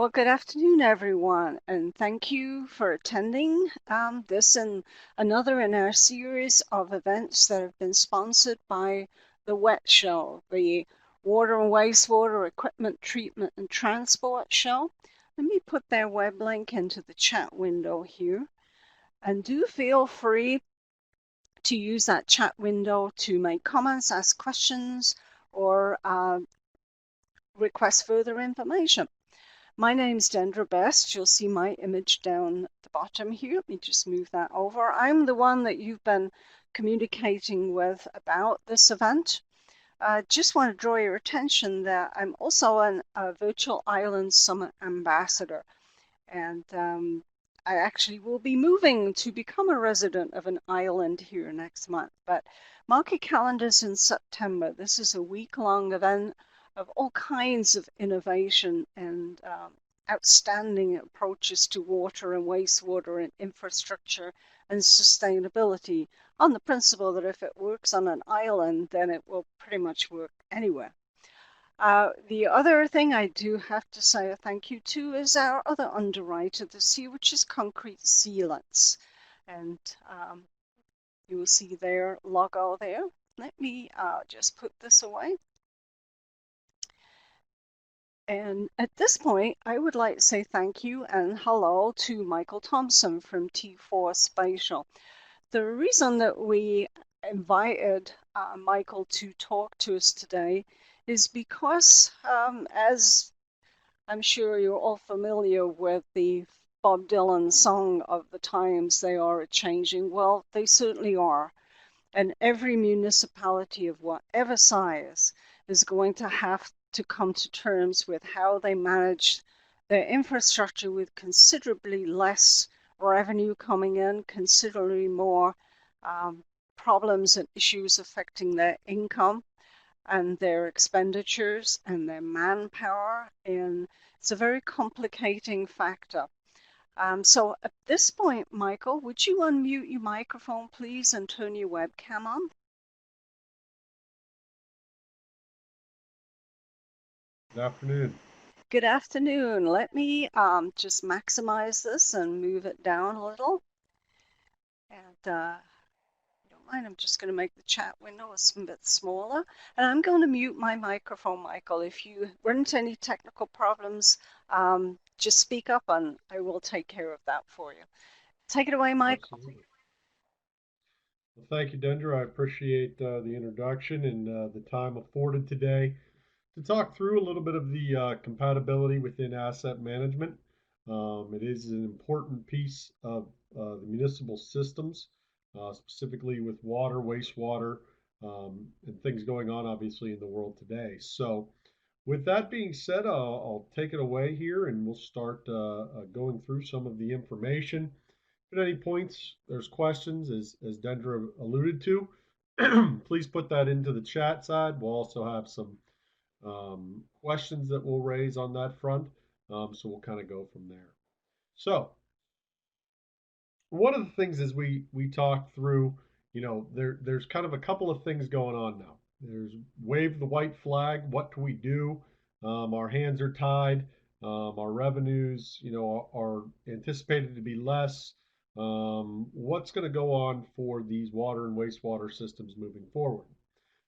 Well, good afternoon, everyone, and thank you for attending this and another in our series of events that have been sponsored by the WET Show, the Water and Wastewater Equipment Treatment and Transport Show. Let me put their web link into the chat window here, and do feel free to use that chat window to make comments, ask questions, or request further information. My name's Dendra Best. You'll see my image down at the bottom here. Let me just move that over. I'm the one that you've been communicating with about this event. Just want to draw your attention that I'm also a Virtual Island Summit ambassador. And I actually will be moving to become a resident of an island here next month. But mark your calendars in September. This is a week-long event of all kinds of innovation and outstanding approaches to water and wastewater and infrastructure and sustainability on the principle that if it works on an island, then it will pretty much work anywhere. The other thing I do have to say a thank you to is our other underwriter this year, which is Concrete Sealants. And you will see their logo there. Let me just put this away. And at this point, I would like to say thank you and hello to Michael Thompson from T4 Spatial. The reason that we invited Michael to talk to us today is because, as I'm sure you're all familiar with the Bob Dylan song of the times they are changing, well, they certainly are. And every municipality of whatever size is going to have to come to terms with how they manage their infrastructure with considerably less revenue coming in, considerably more problems and issues affecting their income and their expenditures and their manpower. And it's a very complicating factor. So at this point, Michael, would you unmute your microphone, please, and turn your webcam on? Good afternoon. Good afternoon. Let me just maximize this and move it down a little. And don't mind, I'm just going to make the chat window a bit smaller. And I'm going to mute my microphone, Michael. If you run into any technical problems, just speak up and I will take care of that for you. Take it away, Michael. Absolutely. Well, thank you, Dendra. I appreciate the introduction and the time afforded today to talk through a little bit of the compatibility within asset management. It is an important piece of the municipal systems, specifically with water, wastewater, and things going on obviously in the world today. So with that being said, I'll take it away here and we'll start going through some of the information. At any points, there's questions, as Dendra alluded to, please put that into the chat side. We'll also have some questions that we'll raise on that front. So we'll kind of go from there. So one of the things as we talk through, there's kind of a couple of things going on now. There's wave the white flag. What can we do? Our hands are tied. Our revenues, are anticipated to be less. What's going to go on for these water and wastewater systems moving forward?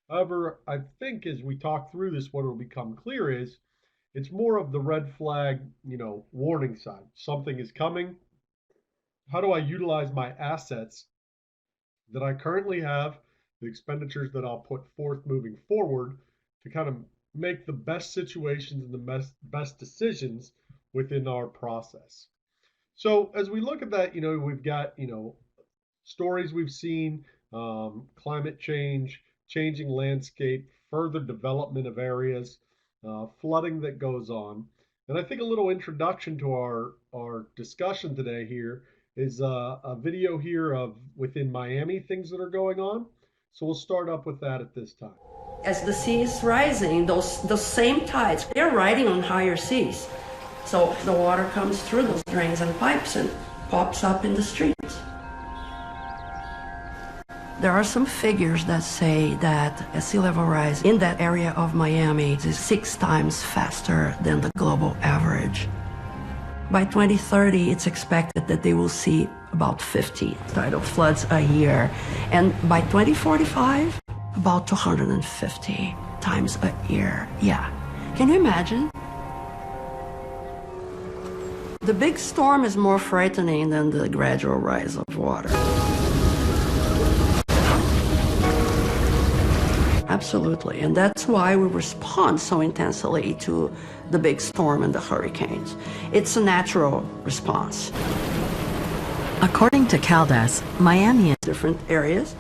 However, I think as we talk through this, what will become clear is it's more of the red flag, warning sign. Something is coming. How do I utilize my assets that I currently have, the expenditures that I'll put forth moving forward to kind of make the best situations and the best decisions within our process? So as we look at that, we've got, stories we've seen, climate change, changing landscape, further development of areas, flooding that goes on. And I think a little introduction to our discussion today here is a video here of within Miami things that are going on. So we'll start up with that at this time. As the sea is rising, the same tides, they're riding on higher seas. So the water comes through those drains and pipes and pops up in the streets. There are some figures that say that a sea level rise in that area of Miami is 6 times faster than the global average. By 2030, it's expected that they will see about 50 tidal floods a year. And by 2045, about 250 times a year. Yeah. Can you imagine? The big storm is more frightening than the gradual rise of water. Absolutely, and that's why we respond so intensely to the big storm and the hurricanes. It's a natural response. According to Caldas, Miami is Different areas,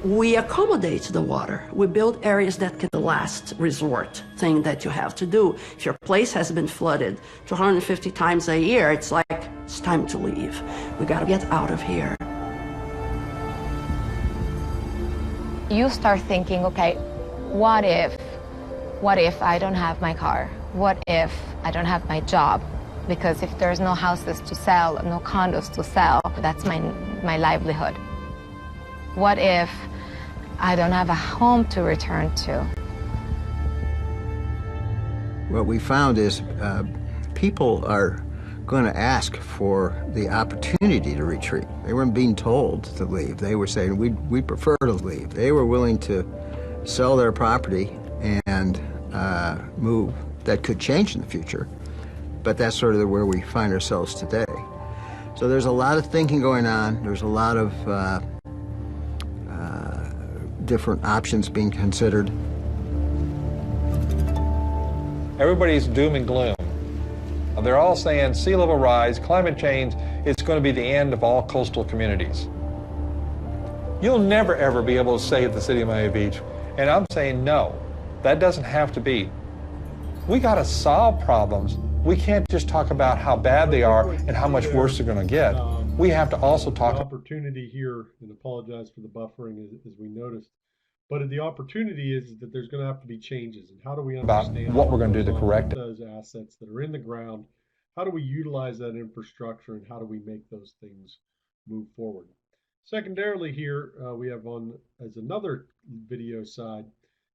we accommodate the water. We build areas that can the last resort thing that you have to do. If your place has been flooded 250 times a year, it's like, it's time to leave. We gotta get out of here. You start thinking, okay, what if I don't have my car? What if I don't have my job? Because if there's no houses to sell, no condos to sell, that's my livelihood. What if I don't have a home to return to? What we found is people are going to ask for the opportunity to retreat. They weren't being told to leave. They were saying, we prefer to leave. They were willing to sell their property and move. That could change in the future, but that's sort of where we find ourselves today. So there's a lot of thinking going on. There's a lot of different options being considered. Everybody's doom and gloom. They're all saying sea level rise, climate change, it's going to be the end of all coastal communities. You'll never ever be able to save the city of Miami Beach. And I'm saying no, that doesn't have to be. We got to solve problems. We can't just talk about how bad they are and how much worse they're going to get. We have to also talk. The opportunity here, and apologize for the buffering as we noticed, but the opportunity is that there's going to have to be changes. And how do we understand about what we're going to do to correct it? Those assets that are in the ground? How do we utilize that infrastructure, and how do we make those things move forward? Secondarily here, we have on as another video side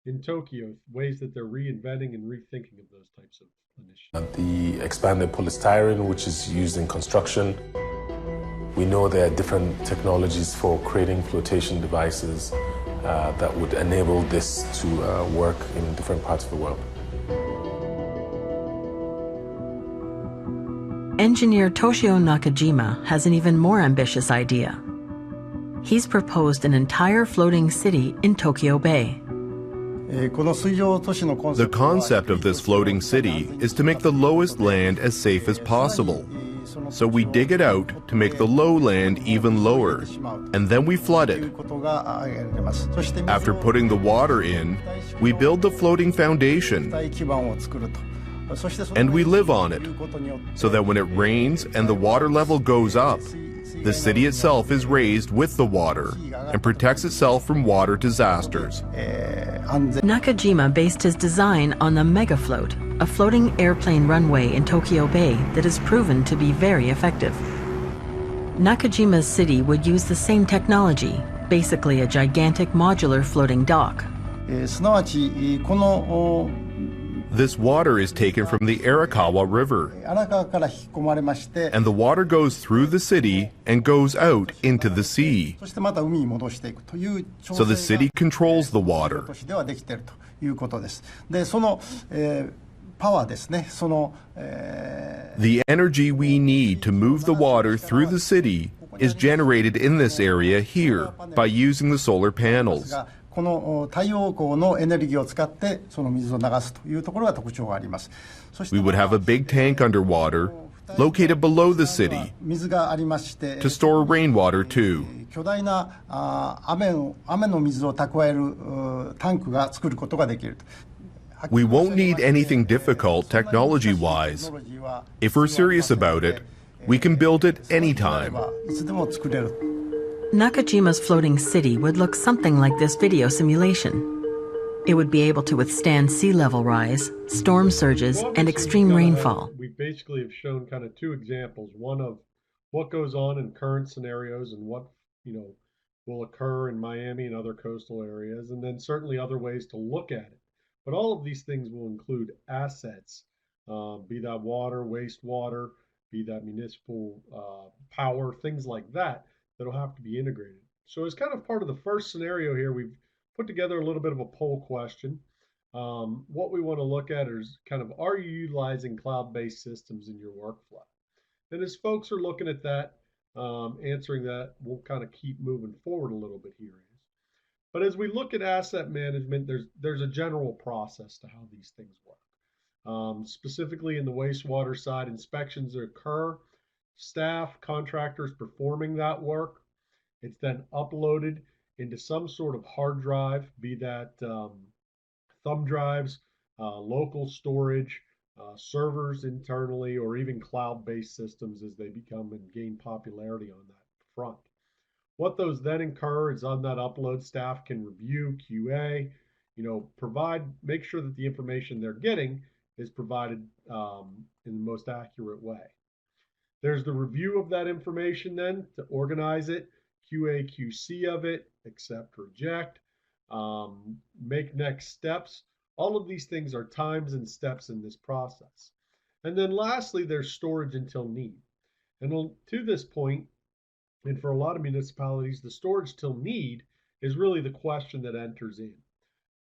in Tokyo, ways that they're reinventing and rethinking of those types of initiatives. The expanded polystyrene, which is used in construction. We know there are different technologies for creating flotation devices that would enable this to work in different parts of the world. Engineer Toshio Nakajima has an even more ambitious idea. He's proposed an entire floating city in Tokyo Bay. The concept of this floating city is to make the lowest land as safe as possible. So we dig it out to make the low land even lower, and then we flood it. After putting the water in, we build the floating foundation, and we live on it, so that when it rains and the water level goes up, the city itself is raised with the water and protects itself from water disasters. Nakajima based his design on the Megafloat, a floating airplane runway in Tokyo Bay that has proven to be very effective. Nakajima's city would use the same technology, basically a gigantic modular floating dock. This water is taken from the Arakawa River, and the water goes through the city and goes out into the sea. So the city controls the water. The energy we need to move the water through the city is generated in this area here by using the solar panels. We would have a big tank underwater, located below the city, to store rainwater too. We won't need anything difficult technology-wise. If we're serious about it, we can build it anytime. Nakajima's floating city would look something like this video simulation. It would be able to withstand sea level rise, storm surges, and extreme rainfall. We basically have shown kind of two examples, one of what goes on in current scenarios and what, will occur in Miami and other coastal areas, and then certainly other ways to look at it. But all of these things will include assets, be that water, wastewater, be that municipal power, things like that, that'll have to be integrated. So as kind of part of the first scenario here, we've put together a little bit of a poll question. What we want to look at is kind of, are you utilizing cloud-based systems in your workflow? And as folks are looking at that, answering that, we'll kind of keep moving forward a little bit here. But as we look at asset management, there's a general process to how these things work. Specifically in the wastewater side, inspections occur, staff, contractors performing that work. It's then uploaded into some sort of hard drive, be that thumb drives, local storage, servers internally, or even cloud-based systems as they become and gain popularity on that front. What those then incur is on that upload, staff can review, QA, make sure that the information they're getting is provided in the most accurate way. There's the review of that information then to organize it, QA, QC of it, accept, reject, make next steps. All of these things are times and steps in this process. And then lastly, there's storage until need. And to this point, and for a lot of municipalities, the storage till need is really the question that enters in.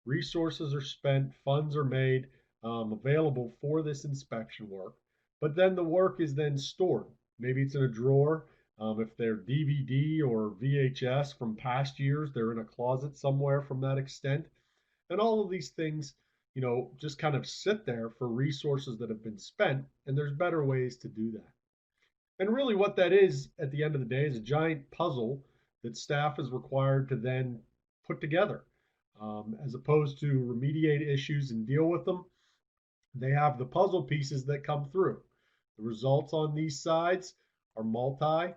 Resources are spent, funds are made available for this inspection work, but then the work is then stored. Maybe it's in a drawer. If they're DVD or VHS from past years, they're in a closet somewhere from that extent. And all of these things, just kind of sit there for resources that have been spent, and there's better ways to do that. And really what that is at the end of the day is a giant puzzle that staff is required to then put together. As opposed to remediate issues and deal with them, they have the puzzle pieces that come through. The results on these sides are multi.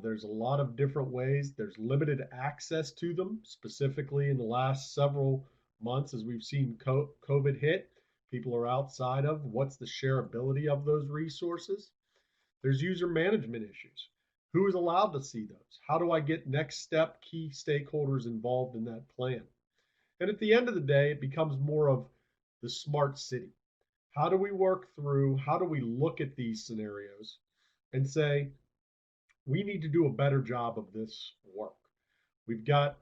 There's a lot of different ways. There's limited access to them, specifically in the last several months as we've seen COVID hit. People are outside of what's the shareability of those resources. There's user management issues. Who is allowed to see those? How do I get next step key stakeholders involved in that plan? And at the end of the day, it becomes more of the smart city. How do we work through, how do we look at these scenarios and say, we need to do a better job of this work. We've got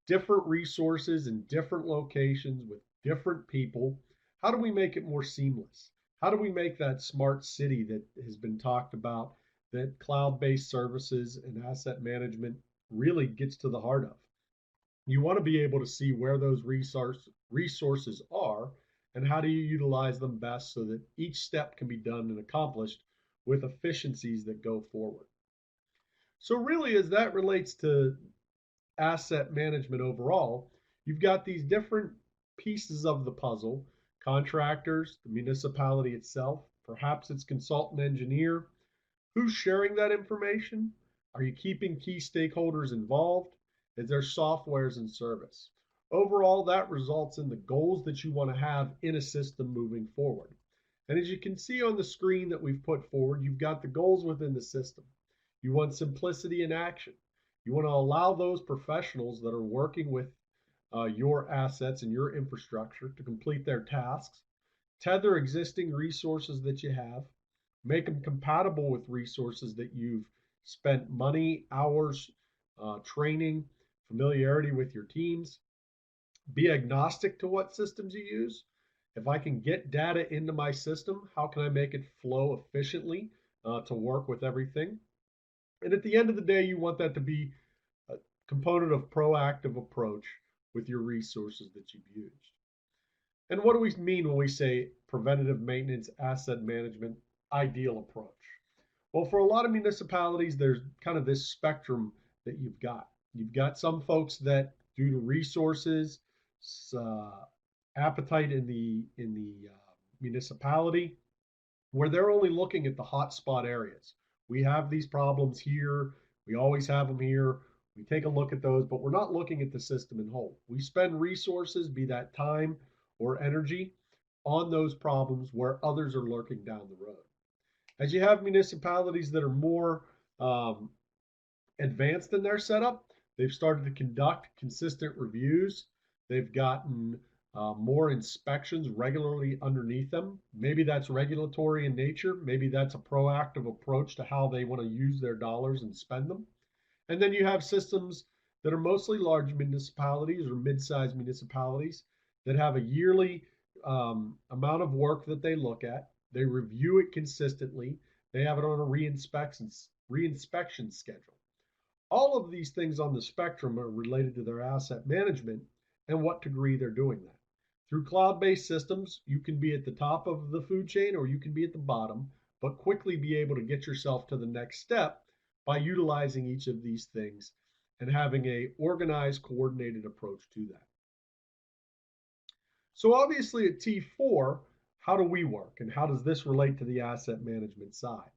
different resources in different locations with different people. How do we make it more seamless? How do we make that smart city that has been talked about, that cloud-based services and asset management really gets to the heart of? You want to be able to see where those resources are and how do you utilize them best so that each step can be done and accomplished with efficiencies that go forward. So really, as that relates to asset management overall, you've got these different pieces of the puzzle: contractors, the municipality itself, perhaps it's consultant engineer. Who's sharing that information? Are you keeping key stakeholders involved? Is there softwares and service? Overall, that results in the goals that you want to have in a system moving forward. And as you can see on the screen that we've put forward, you've got the goals within the system. You want simplicity in action. You want to allow those professionals that are working with your assets and your infrastructure to complete their tasks, tether existing resources that you have, make them compatible with resources that you've spent money, hours, training, familiarity with your teams. Be agnostic to what systems you use. If I can get data into my system, how can I make it flow efficiently to work with everything? And at the end of the day, you want that to be a component of proactive approach with your resources that you've used. And what do we mean when we say preventative maintenance, asset management, ideal approach? Well, for a lot of municipalities, there's kind of this spectrum that you've got. You've got some folks that, due to resources, appetite in the municipality, where they're only looking at the hotspot areas. We have these problems here. We always have them here. We take a look at those, but we're not looking at the system in whole. We spend resources, be that time or energy, on those problems where others are lurking down the road. As you have municipalities that are more advanced in their setup, they've started to conduct consistent reviews. They've gotten more inspections regularly underneath them. Maybe that's regulatory in nature. Maybe that's a proactive approach to how they want to use their dollars and spend them. And then you have systems that are mostly large municipalities or mid-sized municipalities that have a yearly amount of work that they look at. They review it consistently. They have it on a reinspection schedule. All of these things on the spectrum are related to their asset management and what degree they're doing that. Through cloud-based systems, you can be at the top of the food chain or you can be at the bottom, but quickly be able to get yourself to the next step by utilizing each of these things and having a organized, coordinated approach to that. So obviously at T4, how do we work and how does this relate to the asset management side?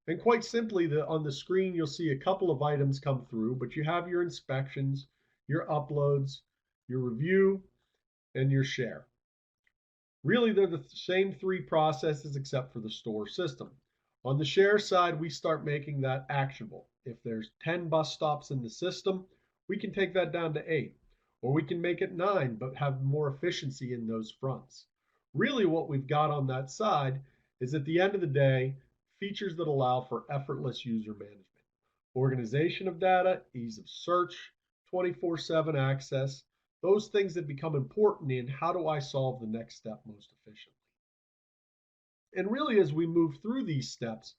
And quite simply, on the screen, you'll see a couple of items come through, but you have your inspections, your uploads, your review, and your share. Really, they're the same three processes except for the store system. On the share side, we start making that actionable. If there's 10 bus stops in the system, we can take that down to 8, or we can make it 9, but have more efficiency in those fronts. Really, what we've got on that side is, at the end of the day, features that allow for effortless user management, organization of data, ease of search, 24/7 access, those things that become important in how do I solve the next step most efficiently. And really, as we move through these steps,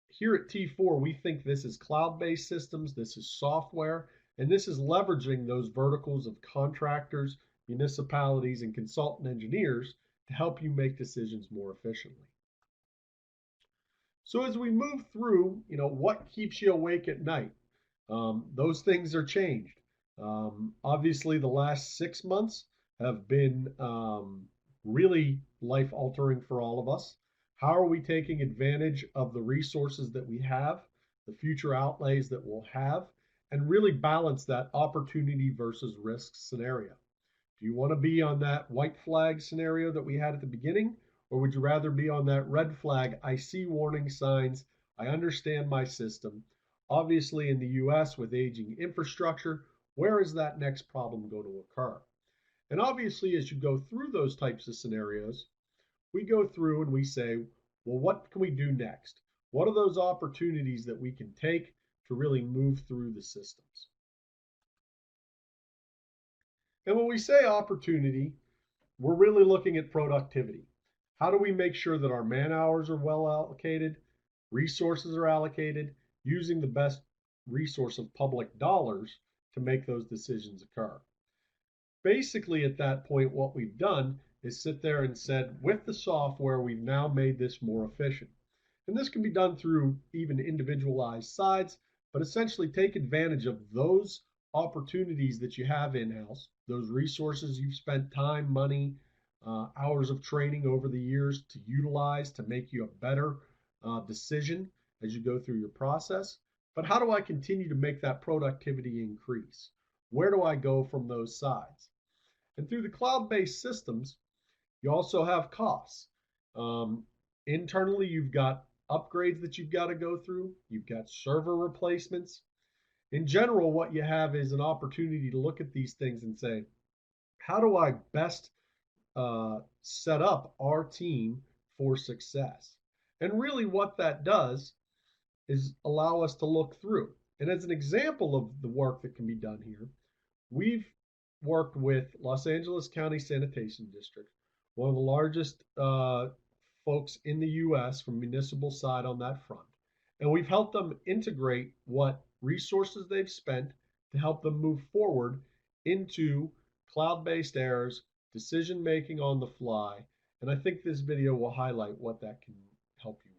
here at T4, we think this is cloud-based systems, this is software, and this is leveraging those verticals of contractors, municipalities, and consultant engineers to help you make decisions more efficiently. So as we move through, what keeps you awake at night? Those things are changed. Obviously, the last 6 months have been really life altering for all of us. How are we taking advantage of the resources that we have, the future outlays that we'll have, and really balance that opportunity versus risk scenario? Do you want to be on that white flag scenario that we had at the beginning, or would you rather be on that red flag? I see warning signs, I understand my system. Obviously, in the US with aging infrastructure, where is that next problem going to occur? And obviously, as you go through those types of scenarios, we go through and we say, well, what can we do next? What are those opportunities that we can take to really move through the systems? And when we say opportunity, we're really looking at productivity. How do we make sure that our man hours are well allocated, resources are allocated, using the best resource of public dollars to make those decisions occur? Basically, at that point, what we've done is sit there and said, with the software, we've now made this more efficient. And this can be done through even individualized sides, but essentially take advantage of those opportunities that you have in-house, those resources you've spent time, money, hours of training over the years to utilize to make you a better decision as you go through your process. But how do I continue to make that productivity increase? Where do I go from those sides? And through the cloud-based systems, you also have costs. Internally, you've got upgrades that you've got to go through. You've got server replacements. In general, what you have is an opportunity to look at these things and say, how do I best set up our team for success? And really what that does is allow us to look through. And as an example of the work that can be done here, we've worked with Los Angeles County Sanitation District, one of the largest folks in the US from municipal side on that front. And we've helped them integrate what resources they've spent to help them move forward into cloud-based errors, decision making on the fly. And I think this video will highlight what that can help you with.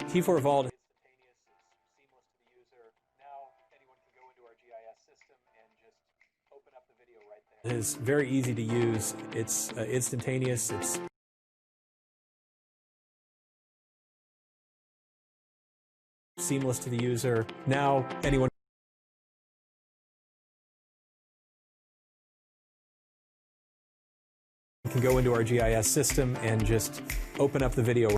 T4 Vault is instantaneous, it's seamless to the user. Now anyone can go into our GIS system and just open up the video right there. It is very easy to use. It's instantaneous. It's seamless to the user. Now anyone can go into our GIS system and just open up the video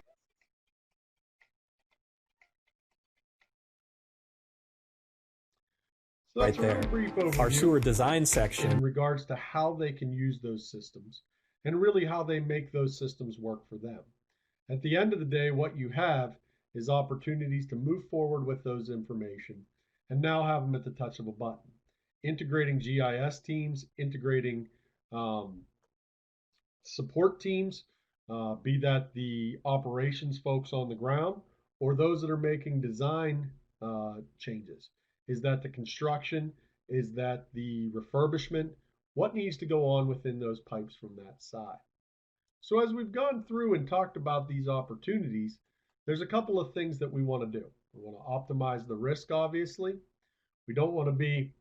So right that's a there. real brief overview Our sewer design in section. regards to how they can use those systems and really how they make those systems work for them. At the end of the day, what you have is opportunities to move forward with those information and now have them at the touch of a button. Integrating GIS teams, integrating support teams, be that the operations folks on the ground or those that are making design changes. Is that the construction? Is that the refurbishment? What needs to go on within those pipes from that side? So as we've gone through and talked about these opportunities, there's a couple of things that we want to do. We want to optimize the risk, obviously. We don't want to be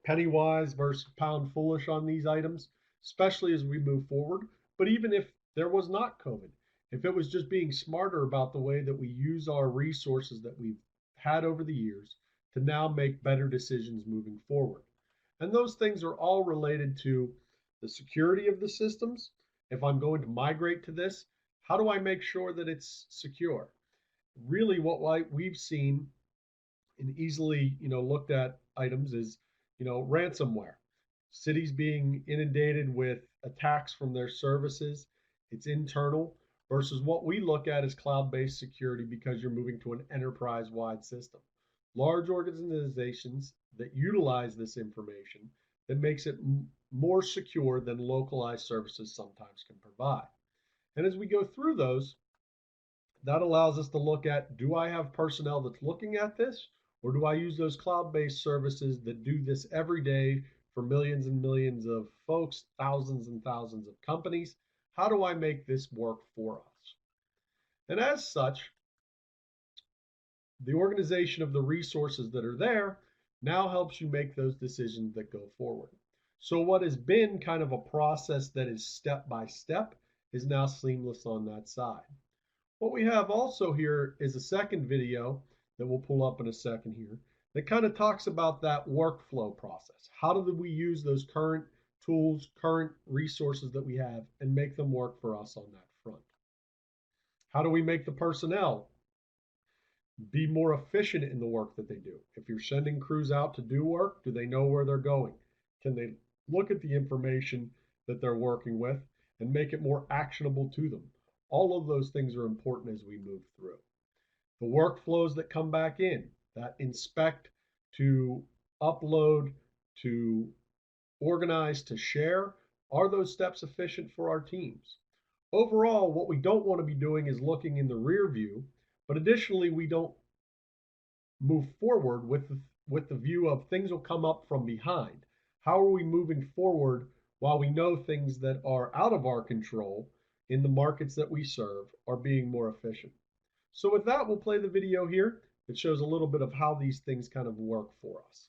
penny wise versus pound foolish on these items, especially as we move forward. But even if there was not COVID, if it was just being smarter about the way that we use our resources that we've had over the years to now make better decisions moving forward. And those things are all related to the security of the systems. If I'm going to migrate to this, how do I make sure that it's secure? Really, what we've seen and easily, looked at items is, ransomware. Cities being inundated with attacks from their services. It's internal versus what we look at as cloud-based security because you're moving to an enterprise-wide system. Large organizations that utilize this information that makes it more secure than localized services sometimes can provide. And as we go through those, that allows us to look at, do I have personnel that's looking at this? Or do I use those cloud-based services that do this every day for millions and millions of folks, thousands and thousands of companies? How do I make this work for us? And as such, the organization of the resources that are there now helps you make those decisions that go forward. So what has been kind of a process that is step by step is now seamless on that side. What we have also here is a second video that we'll pull up in a second here that kind of talks about that workflow process. How do we use those current tools, current resources that we have and make them work for us on that front? How do we make the personnel be more efficient in the work that they do? If you're sending crews out to do work, do they know where they're going? Can they look at the information that they're working with and make it more actionable to them? All of those things are important as we move through. The workflows that come back in, that inspect, to upload, to organize, to share, are those steps efficient for our teams? Overall, what we don't want to be doing is looking in the rear view, but additionally, we don't move forward with the view of things will come up from behind. How are we moving forward while we know things that are out of our control in the markets that we serve are being more efficient? So with that, we'll play the video here that shows a little bit of how these things kind of work for us.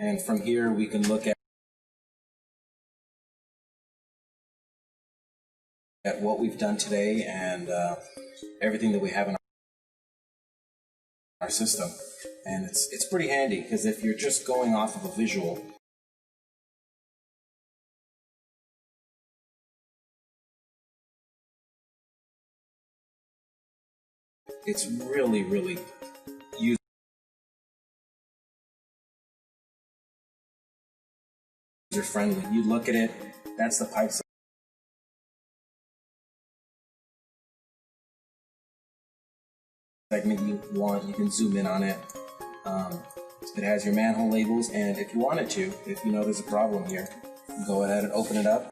And from here, we can look at what we've done today and everything that we have in our system. And it's pretty handy because if you're just going off of a visual, it's really, really user-friendly. You look at it, that's the pipe segment you want. You can zoom in on it. It has your manhole labels, and if you wanted to, if you know there's a problem here, go ahead and open it up.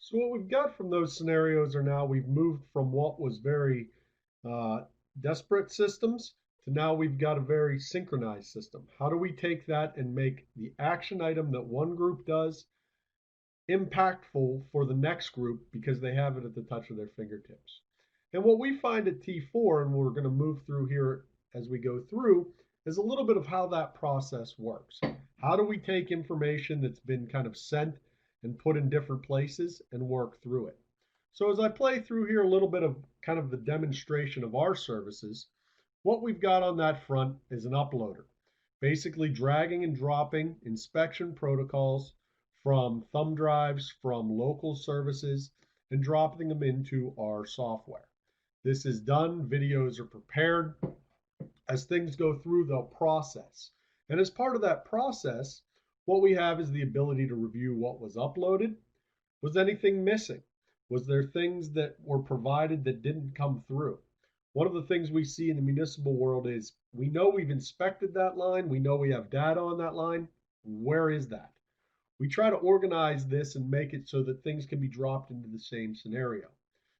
So what we've got from those scenarios are now we've moved from what was very disparate systems to now we've got a very synchronized system. How do we take that and make the action item that one group does impactful for the next group because they have it at the touch of their fingertips? And what we find at T4, and we're going to move through here as we go through, is a little bit of how that process works. How do we take information that's been kind of sent and put in different places and work through it? So as I play through here a little bit of kind of the demonstration of our services, what we've got on that front is an uploader, basically dragging and dropping inspection protocols from thumb drives, from local services, and dropping them into our software. This is done, videos are prepared. As things go through, they'll process. And as part of that process, what we have is the ability to review what was uploaded. Was anything missing? Was there things that were provided that didn't come through? One of the things we see in the municipal world is we know we've inspected that line, we know we have data on that line. Where is that? We try to organize this and make it so that things can be dropped into the same scenario.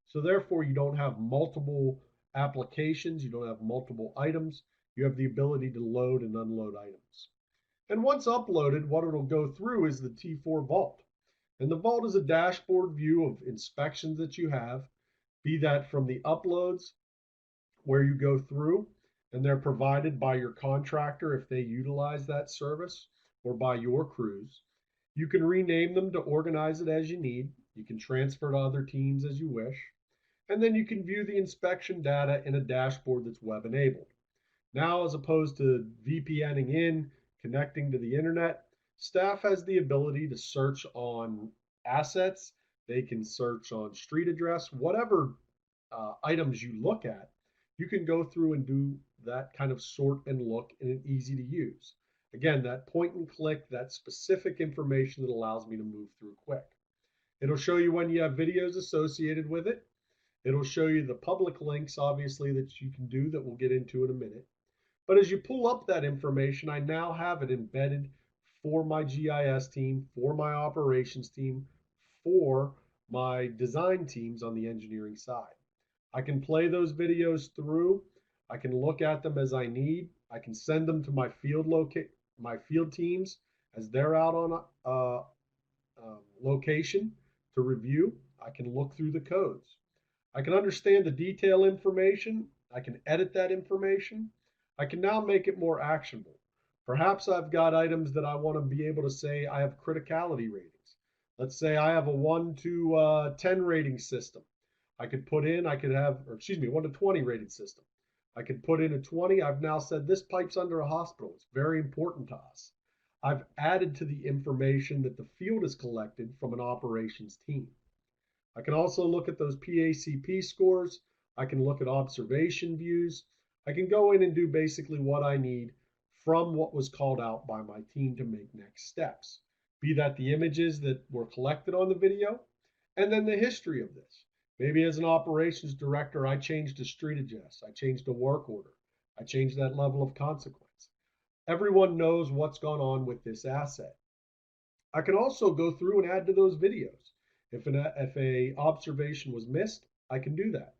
So therefore, you don't have multiple applications, you don't have multiple items, you have the ability to load and unload items. And once uploaded, what it'll go through is the T4 Vault. And the Vault is a dashboard view of inspections that you have, be that from the uploads where you go through, and they're provided by your contractor if they utilize that service, or by your crews. You can rename them to organize it as you need. You can transfer to other teams as you wish. And then you can view the inspection data in a dashboard that's web enabled. Now, as opposed to VPNing in, connecting to the internet, staff has the ability to search on assets. They can search on street address, whatever items you look at, you can go through and do that kind of sort and look in an easy to use. Again, that point and click, that specific information that allows me to move through quick. It'll show you when you have videos associated with it. It'll show you the public links, obviously, that you can do that we'll get into in a minute. But as you pull up that information, I now have it embedded for my GIS team, for my operations team, for my design teams on the engineering side. I can play those videos through. I can look at them as I need. I can send them to my field teams as they're out on location to review. I can look through the codes. I can understand the detail information. I can edit that information. I can now make it more actionable. Perhaps I've got items that I want to be able to say I have criticality ratings. Let's say I have a 1 to 10 rating system. I could put in, I could have, or excuse me, 1 to 20 rated system. I could put in a 20. I've now said this pipe's under a hospital. It's very important to us. I've added to the information that the field has collected from an operations team. I can also look at those PACP scores. I can look at observation views. I can go in and do basically what I need from what was called out by my team to make next steps. Be that the images that were collected on the video, and then the history of this. Maybe as an operations director, I changed a street address. I changed a work order. I changed that level of consequence. Everyone knows what's gone on with this asset. I can also go through and add to those videos. If a observation was missed, I can do that.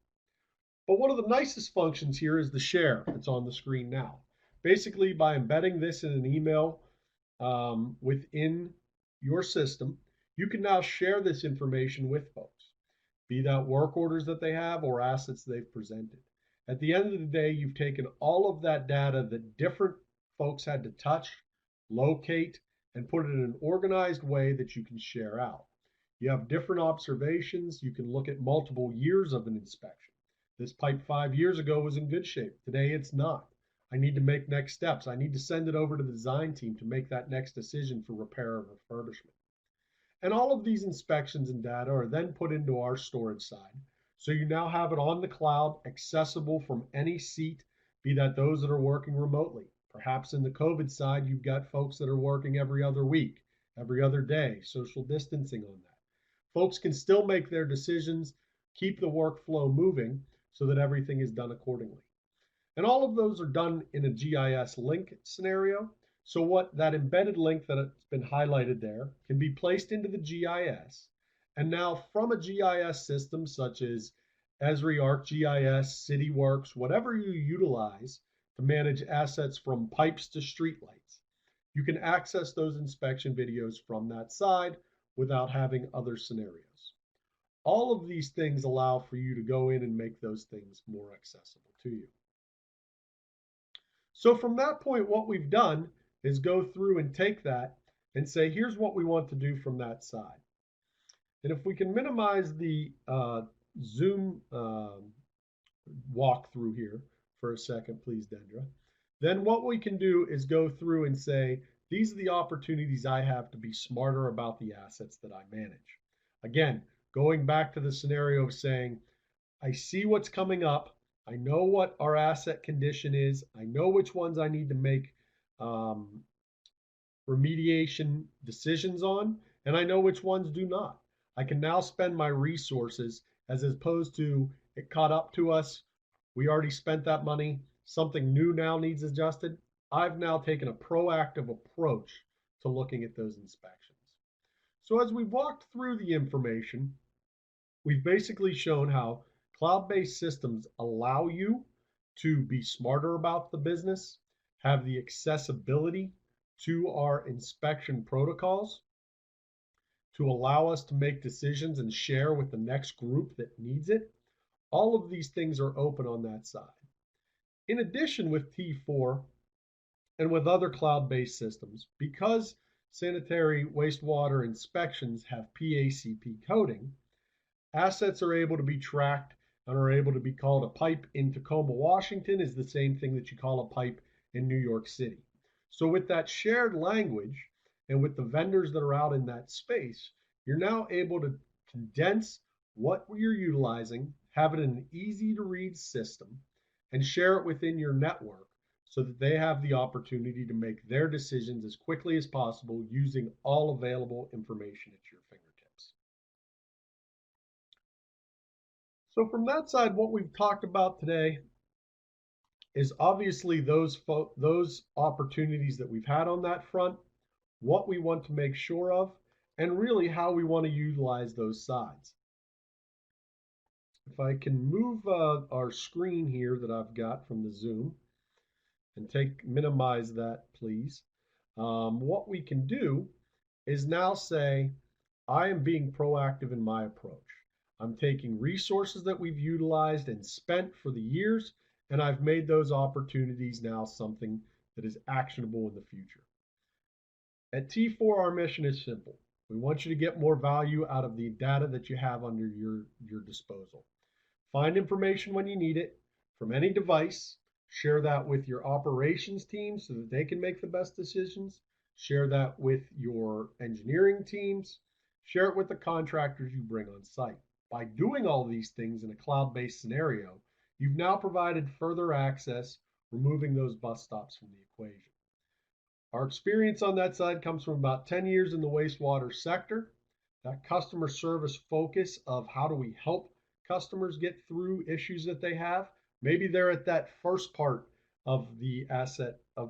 But one of the nicest functions here is the share that's on the screen now. Basically, by embedding this in an email within your system, you can now share this information with folks, be that work orders that they have or assets they've presented. At the end of the day, you've taken all of that data that different folks had to touch, locate, and put it in an organized way that you can share out. You have different observations. You can look at multiple years of an inspection. This pipe 5 years ago was in good shape. Today it's not. I need to make next steps. I need to send it over to the design team to make that next decision for repair or refurbishment. And all of these inspections and data are then put into our storage side. So you now have it on the cloud, accessible from any seat, be that those that are working remotely. Perhaps in the COVID side, you've got folks that are working every other week, every other day, social distancing on that. Folks can still make their decisions, keep the workflow moving so that everything is done accordingly. And all of those are done in a GIS link scenario. So what that embedded link that has been highlighted there can be placed into the GIS. And now from a GIS system such as Esri ArcGIS, CityWorks, whatever you utilize to manage assets from pipes to streetlights, you can access those inspection videos from that side without having other scenarios. All of these things allow for you to go in and make those things more accessible to you. So from that point, what we've done is go through and take that and say, here's what we want to do from that side. And if we can minimize the Zoom walkthrough here for a second, please, Dendra, then what we can do is go through and say, these are the opportunities I have to be smarter about the assets that I manage. Again, going back to the scenario of saying, I see what's coming up. I know what our asset condition is. I know which ones I need to make remediation decisions on, and I know which ones do not. I can now spend my resources as opposed to it caught up to us. We already spent that money. Something new now needs adjusted. I've now taken a proactive approach to looking at those inspections. So as we've walked through the information, we've basically shown how cloud-based systems allow you to be smarter about the business, have the accessibility to our inspection protocols, to allow us to make decisions and share with the next group that needs it. All of these things are open on that side. In addition, with T4 and with other cloud-based systems, because sanitary wastewater inspections have PACP coding, assets are able to be tracked and are able to be called. A pipe in Tacoma, Washington is the same thing that you call a pipe in New York City. So with that shared language and with the vendors that are out in that space, you're now able to condense what you're utilizing, have it in an easy to read system, and share it within your network so that they have the opportunity to make their decisions as quickly as possible using all available information at your fingertips. So from that side, what we've talked about today is obviously those opportunities that we've had on that front, what we want to make sure of, and really how we want to utilize those sides. If I can move our screen here that I've got from the Zoom and minimize that, please. What we can do is now say, I am being proactive in my approach. I'm taking resources that we've utilized and spent for the years, and I've made those opportunities now something that is actionable in the future. At T4, our mission is simple. We want you to get more value out of the data that you have under your disposal. Find information when you need it from any device. Share that with your operations team so that they can make the best decisions. Share that with your engineering teams. Share it with the contractors you bring on site. By doing all these things in a cloud-based scenario, you've now provided further access, removing those bus stops from the equation. Our experience on that side comes from about 10 years in the wastewater sector. That customer service focus of how do we help customers get through issues that they have. Maybe they're at that first part of the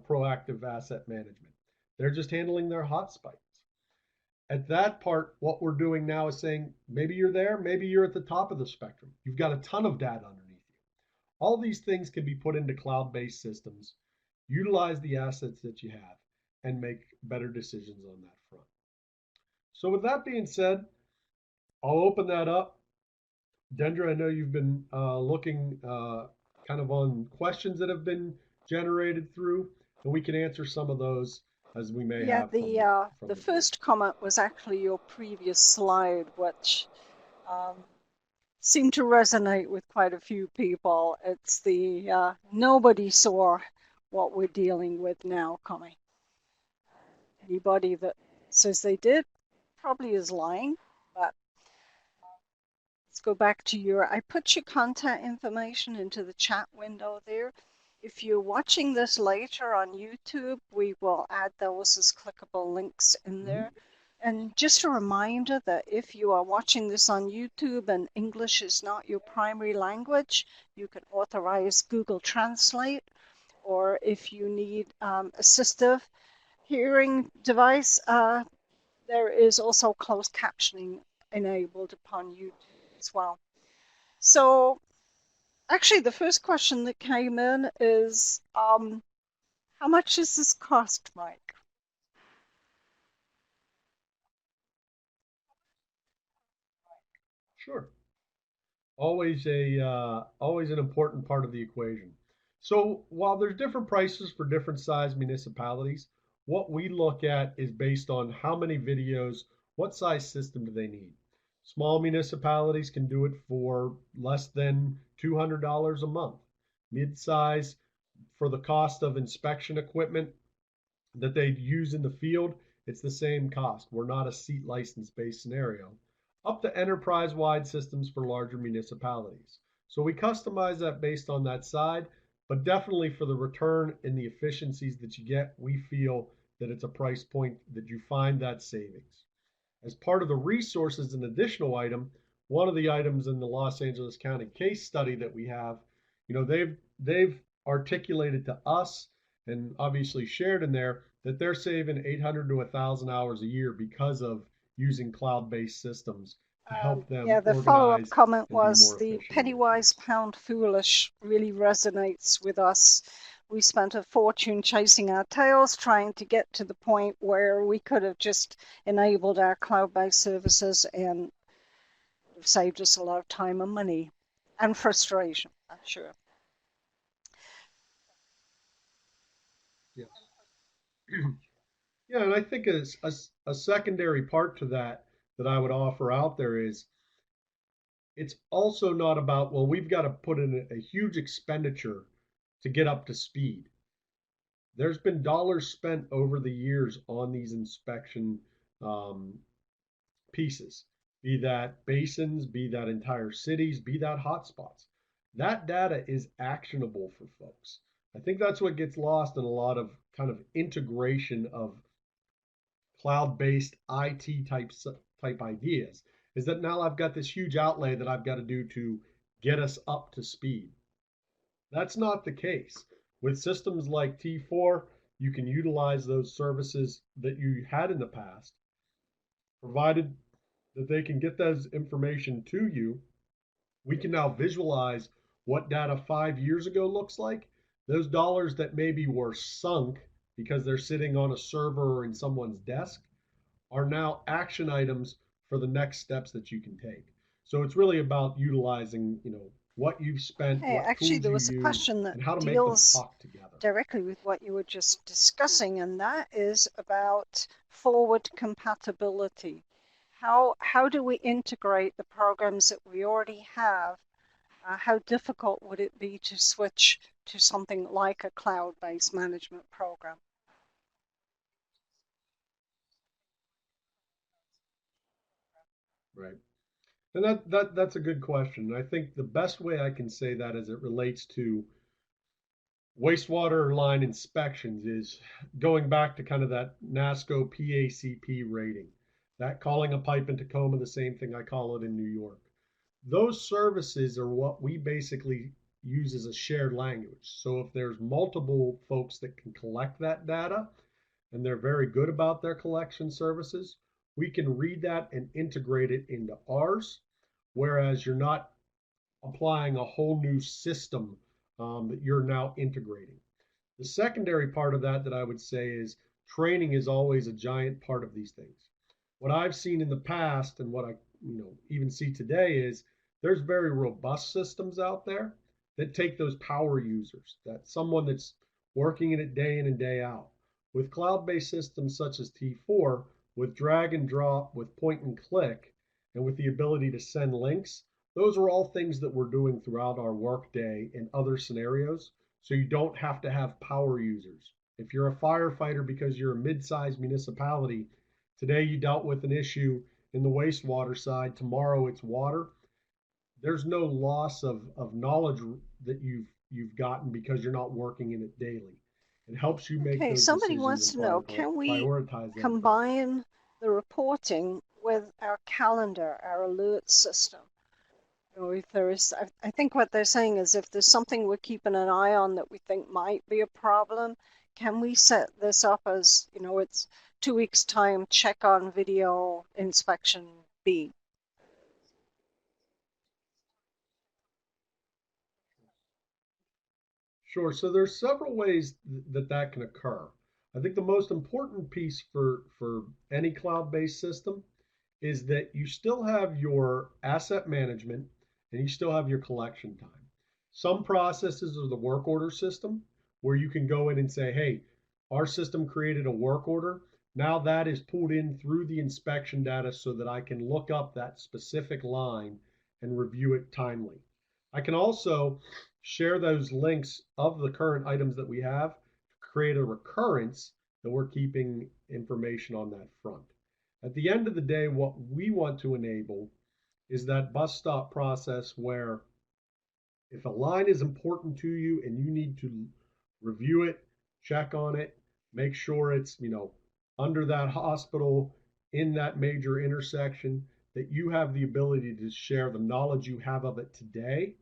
proactive asset management. They're just handling their hot spikes. At that part, what we're doing now is saying, maybe you're there, maybe you're at the top of the spectrum. You've got a ton of data underneath you. All these things can be put into cloud-based systems, utilize the assets that you have, and make better decisions on that front. So with that being said, I'll open that up. Dendra, I know you've been looking kind of on questions that have been generated through, and we can answer some of those as we may have. The first comment was actually your previous slide, which seemed to resonate with quite a few people. It's the nobody saw what we're dealing with now coming. Anybody that says they did probably is lying, but let's go back to I put your contact information into the chat window there. If you're watching this later on YouTube, we will add those as clickable links in there. And just a reminder that if you are watching this on YouTube and English is not your primary language, you can authorize Google Translate, or if you need assistive hearing device, there is also closed captioning enabled upon YouTube as well. So actually the first question that came in is, how much does this cost, Mike? Sure. Always always an important part of the equation. So while there's different prices for different size municipalities, what we look at is based on how many videos, what size system do they need. Small municipalities can do it for less than $200 a month. Mid-size, for the cost of inspection equipment that they use in the field, it's the same cost. We're not a seat license based scenario. Up to enterprise wide systems for larger municipalities. So we customize that based on that side, but definitely for the return and the efficiencies that you get, we feel that it's a price point that you find that savings. As part of the resources, an additional item, one of the items in the Los Angeles County case study that we have, they've articulated to us and obviously shared in there that they're saving 800 to 1,000 hours a year because of using cloud-based systems to help them yeah, the follow-up comment was the penny wise, pound foolish really resonates with us. We spent a fortune chasing our tails, trying to get to the point where we could have just enabled our cloud-based services and saved us a lot of time and money and frustration, I'm sure. Yeah. Yeah, and I think a secondary part to that I would offer out there is it's also not about, well, we've got to put in a huge expenditure to get up to speed. There's been dollars spent over the years on these inspection pieces, be that basins, be that entire cities, be that hotspots. That data is actionable for folks. I think that's what gets lost in a lot of kind of integration of cloud-based IT type ideas, is that now I've got this huge outlay that I've got to do to get us up to speed. That's not the case. With systems like T4, you can utilize those services that you had in the past, provided that they can get that information to you. We can now visualize what data 5 years ago looks like. Those dollars that maybe were sunk because they're sitting on a server or in someone's desk are now action items for the next steps that you can take. So it's really about utilizing, what you've spent, Hey, what actually, tools there you was a use, question that and how to make them deals talk together. directly with what you were just discussing, and that is about forward compatibility. How do we integrate the programs that we already have? How difficult would it be to switch to something like a cloud-based management program? Right. And that's a good question. I think the best way I can say that as it relates to wastewater line inspections is going back to kind of that NASCO PACP rating. That calling a pipe in Tacoma, the same thing I call it in New York. Those services are what we basically use as a shared language. So if there's multiple folks that can collect that data and they're very good about their collection services, we can read that and integrate it into ours, whereas you're not applying a whole new system that you're now integrating. The secondary part of that I would say is training is always a giant part of these things. What I've seen in the past and what I even see today is there's very robust systems out there that take those power users, that someone that's working in it day in and day out. With cloud-based systems such as T4, with drag and drop, with point and click, and with the ability to send links, those are all things that we're doing throughout our workday in other scenarios. So you don't have to have power users. If you're a firefighter because you're a mid-sized municipality, today you dealt with an issue in the wastewater side, tomorrow it's water. There's no loss of knowledge that you've gotten because you're not working in it daily. It helps you make those somebody decisions wants to know, can we prioritize that. combine the reporting with our calendar, our alert system? If there is, I think what they're saying is if there's something we're keeping an eye on that we think might be a problem, can we set this up as, it's 2 weeks time, check on video inspection B? Sure. So there's several ways that can occur. I think the most important piece for any cloud-based system is that you still have your asset management and you still have your collection time. Some processes are the work order system where you can go in and say, hey, our system created a work order. Now that is pulled in through the inspection data so that I can look up that specific line and review it timely. I can also share those links of the current items that we have to create a recurrence that we're keeping information on that front. At the end of the day, what we want to enable is that bus stop process where if a line is important to you and you need to review it, check on it, make sure it's, under that hospital in that major intersection, that you have the ability to share the knowledge you have of it today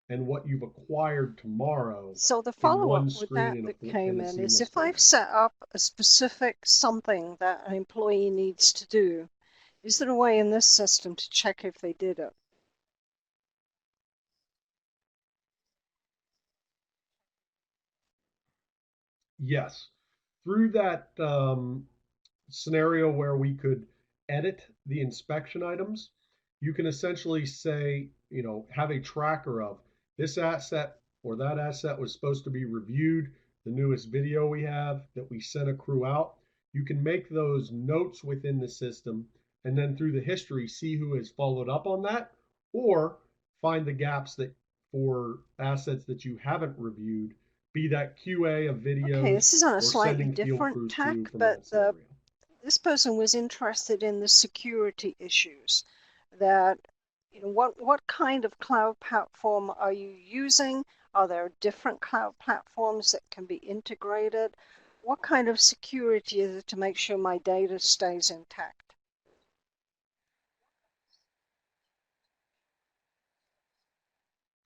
and what you've acquired tomorrow So the in follow-up one with screen that that in came a in is seamless if I've format. set up a specific something that an employee needs to do, is there a way in this system to check if they did it? Yes. Through that scenario where we could edit the inspection items, you can essentially say, have a tracker of this asset or that asset was supposed to be reviewed, the newest video we have that we sent a crew out. You can make those notes within the system and then through the history see who has followed up on that or find the gaps that for assets that you haven't reviewed, be that QA of Okay, videos this is on a or slightly sending field different crews to tack, from but that scenario. this person was interested in the security issues that, what kind of cloud platform are you using? Are there different cloud platforms that can be integrated? What kind of security is it to make sure my data stays intact?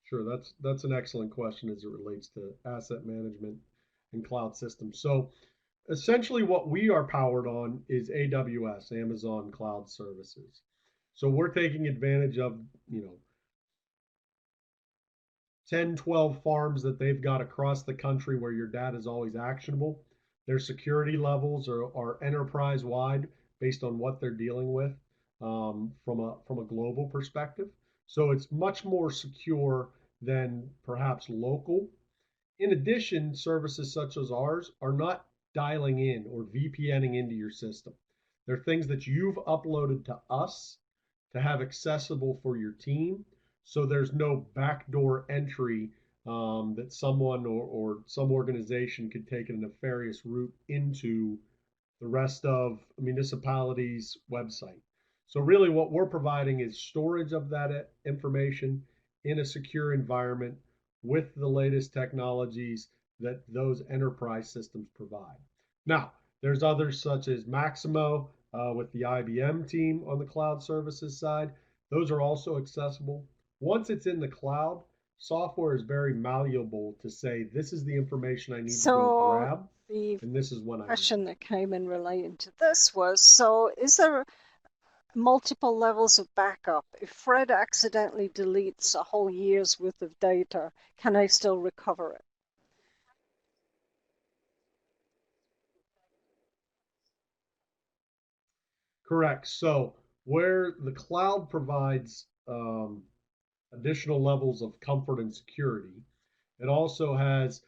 Sure, that's an excellent question as it relates to asset management and cloud systems. So essentially what we are powered on is AWS, Amazon Cloud Services. So we're taking advantage of, 10, 12 farms that they've got across the country where your data is always actionable. Their security levels are enterprise wide based on what they're dealing with from a global perspective. So it's much more secure than perhaps local. In addition, services such as ours are not dialing in or VPNing into your system. They're things that you've uploaded to us to have accessible for your team. So there's no backdoor entry that someone or some organization could take a nefarious route into the rest of a municipality's website. So really what we're providing is storage of that information in a secure environment with the latest technologies that those enterprise systems provide. Now, there's others such as Maximo with the IBM team on the cloud services side. Those are also accessible. Once it's in the cloud, software is very malleable to say, this is the information I need to go So grab, the and this is when I need question it. that came in relating to this was, so is there multiple levels of backup? If Fred accidentally deletes a whole year's worth of data, can I still recover it? Correct. So where the cloud provides additional levels of comfort and security, it also has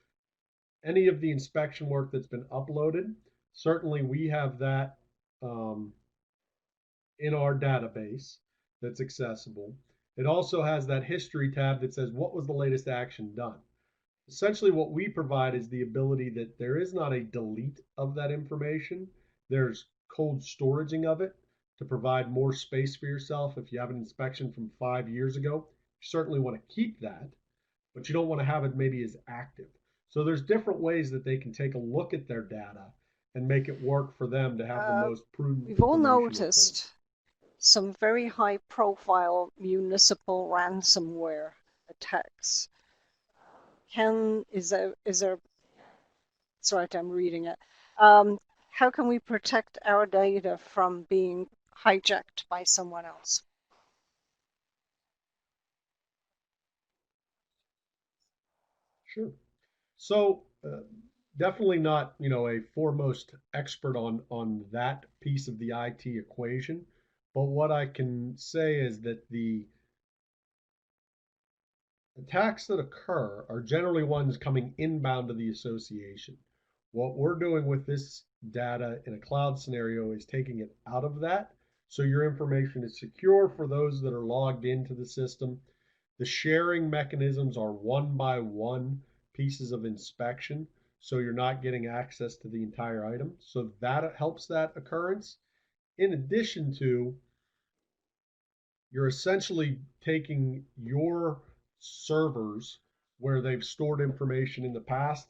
any of the inspection work that's been uploaded. Certainly, we have that um, in our database that's accessible. It also has that history tab that says what was the latest action done. Essentially, what we provide is the ability that there is not a delete of that information. There's cold storaging of it to provide more space for yourself. If you have an inspection from 5 years ago, you certainly want to keep that, but you don't want to have it maybe as active. So there's different ways that they can take a look at their data and make it work for them to have the most prudent We've all information. noticed some very high profile municipal ransomware attacks. Is there, it's right, I'm reading it. How can we protect our data from being hijacked by someone else? Sure. So definitely not, a foremost expert on that piece of the IT equation. But what I can say is that the attacks that occur are generally ones coming inbound to the association. What we're doing with this data in a cloud scenario is taking it out of that. So your information is secure for those that are logged into the system. The sharing mechanisms are one by one pieces of inspection. So you're not getting access to the entire item. So that helps that occurrence. In addition to, you're essentially taking your servers where they've stored information in the past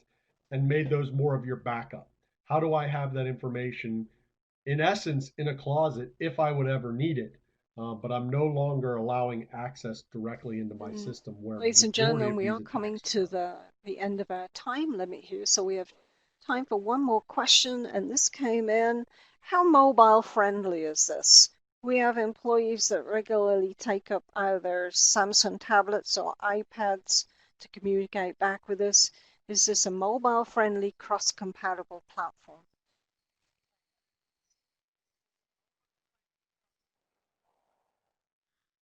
and made those more of your backup. How do I have that information, in essence, in a closet if I would ever need it? But I'm no longer allowing access directly into my system where Ladies the and majority gentlemen, of we these are coming attacks to occur. the end of our time limit here, so we have time for one more question, and this came in. How mobile friendly is this? We have employees that regularly take up either Samsung tablets or iPads to communicate back with us. Is this a mobile friendly, cross compatible platform?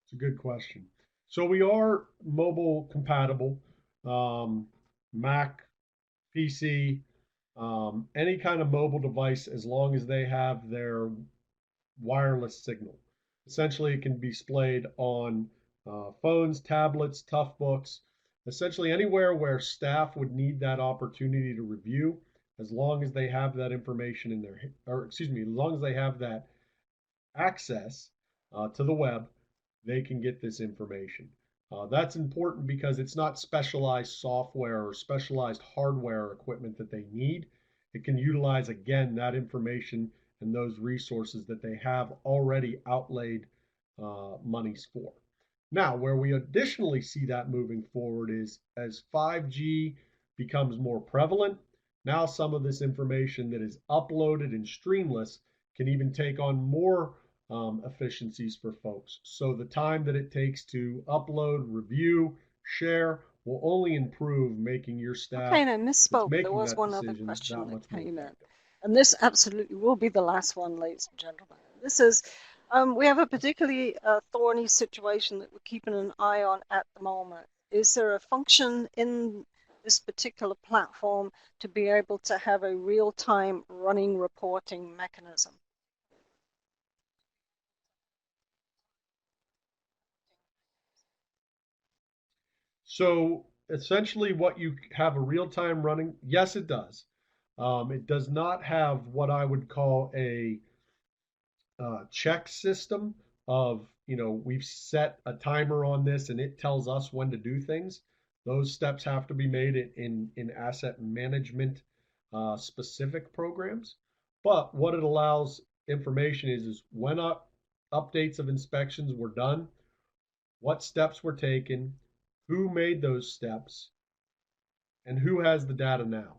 It's a good question. So we are mobile compatible, Mac, PC, any kind of mobile device as long as they have their wireless signal. Essentially, it can be displayed on phones, tablets, tough books, essentially anywhere where staff would need that opportunity to review, as long as they have that information in their, or excuse me, as long as they have that access to the web, they can get this information. That's important because it's not specialized software or specialized hardware equipment that they need. It can utilize, again, that information and those resources that they have already outlaid monies for. Now, where we additionally see that moving forward is as 5G becomes more prevalent, now some of this information that is uploaded and streamless can even take on more efficiencies for folks. So the time that it takes to upload, review, share will only improve, making your Okay, staff and I that's misspoke. There making was that one other decision that question that much more came in. effective. And this absolutely will be the last one, ladies and gentlemen. This is, we have a particularly thorny situation that we're keeping an eye on at the moment. Is there a function in this particular platform to be able to have a real-time running reporting mechanism? So essentially, what you have a real time running, yes, it does. It does not have what I would call a check system of, we've set a timer on this and it tells us when to do things. Those steps have to be made in asset management specific programs. But what it allows information is when updates of inspections were done, what steps were taken, who made those steps, and who has the data now.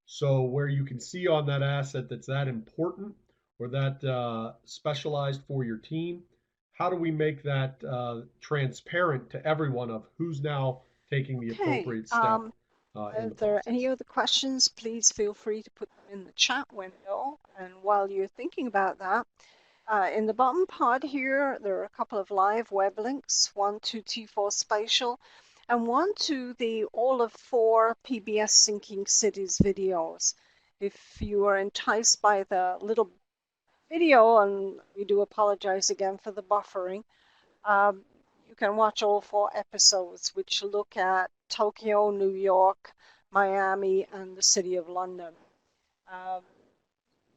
So where you can see on that asset that's that important or that specialized for your team, how do we make that transparent to everyone of who's now taking the Okay, appropriate step in the if there are any process? other questions, please feel free to put them in the chat window. And while you're thinking about that, in the bottom part here, there are a couple of live web links, one to T4 Spatial and one to the all of 4 PBS Sinking Cities videos. If you are enticed by the little video, and we do apologize again for the buffering, you can watch all 4 episodes, which look at Tokyo, New York, Miami, and the City of London.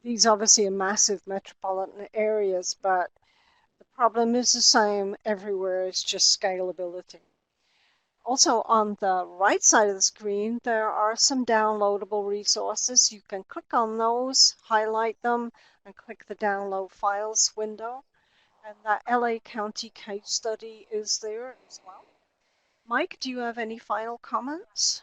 These obviously are massive metropolitan areas, but the problem is the same everywhere. It's just scalability. Also, on the right side of the screen, there are some downloadable resources. You can click on those, highlight them, and click the download files window. And that LA County case study is there as well. Mike, do you have any final comments?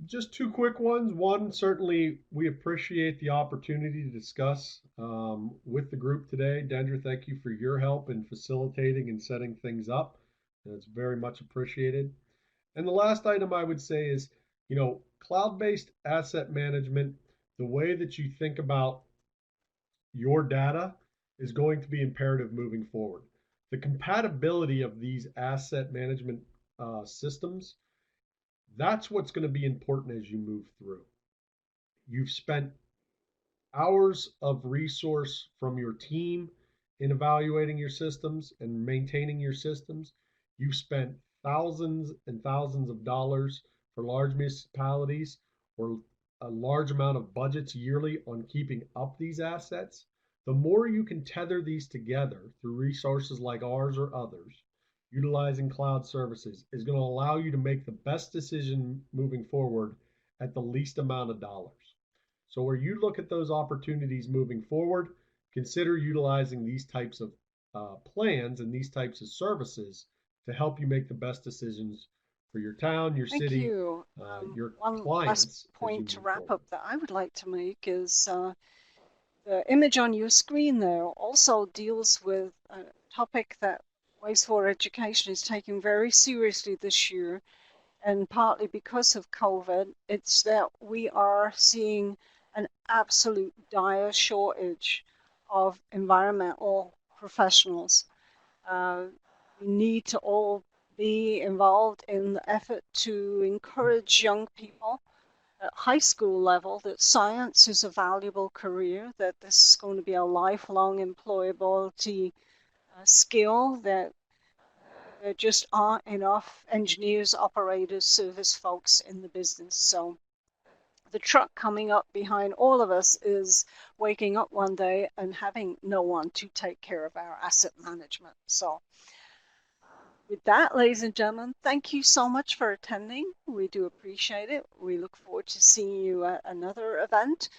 Just two quick ones. One, certainly we appreciate the opportunity to discuss with the group today. Dendra, thank you for your help in facilitating and setting things up. It's very much appreciated. And the last item I would say is, cloud-based asset management, the way that you think about your data is going to be imperative moving forward. The compatibility of these asset management systems, that's what's going to be important as you move through. You've spent hours of resource from your team in evaluating your systems and maintaining your systems. You've spent thousands and thousands of dollars for large municipalities or a large amount of budgets yearly on keeping up these assets. The more you can tether these together through resources like ours or others, utilizing cloud services, is going to allow you to make the best decision moving forward at the least amount of dollars. So where you look at those opportunities moving forward, consider utilizing these types of plans and these types of services to help you make the best decisions for your town, your Thank city, you. your One clients. last point to wrap forward. up that I would like to make is the image on your screen there also deals with a topic that wastewater education is taking very seriously this year, and partly because of COVID. It's that we are seeing an absolute dire shortage of environmental professionals. We need to all be involved in the effort to encourage young people at high school level that science is a valuable career, that this is going to be a lifelong employability skill, that there just aren't enough engineers, operators, service folks in the business. So the truck coming up behind all of us is waking up one day and having no one to take care of our asset management. So with that, ladies and gentlemen, thank you so much for attending. We do appreciate it. We look forward to seeing you at another event.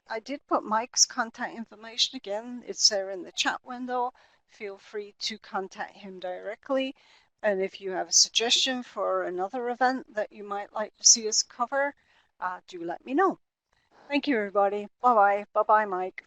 I did put Mike's contact information again. It's there in the chat window. Feel free to contact him directly. And if you have a suggestion for another event that you might like to see us cover, do let me know. Thank you, everybody. Bye-bye. Bye-bye, Mike.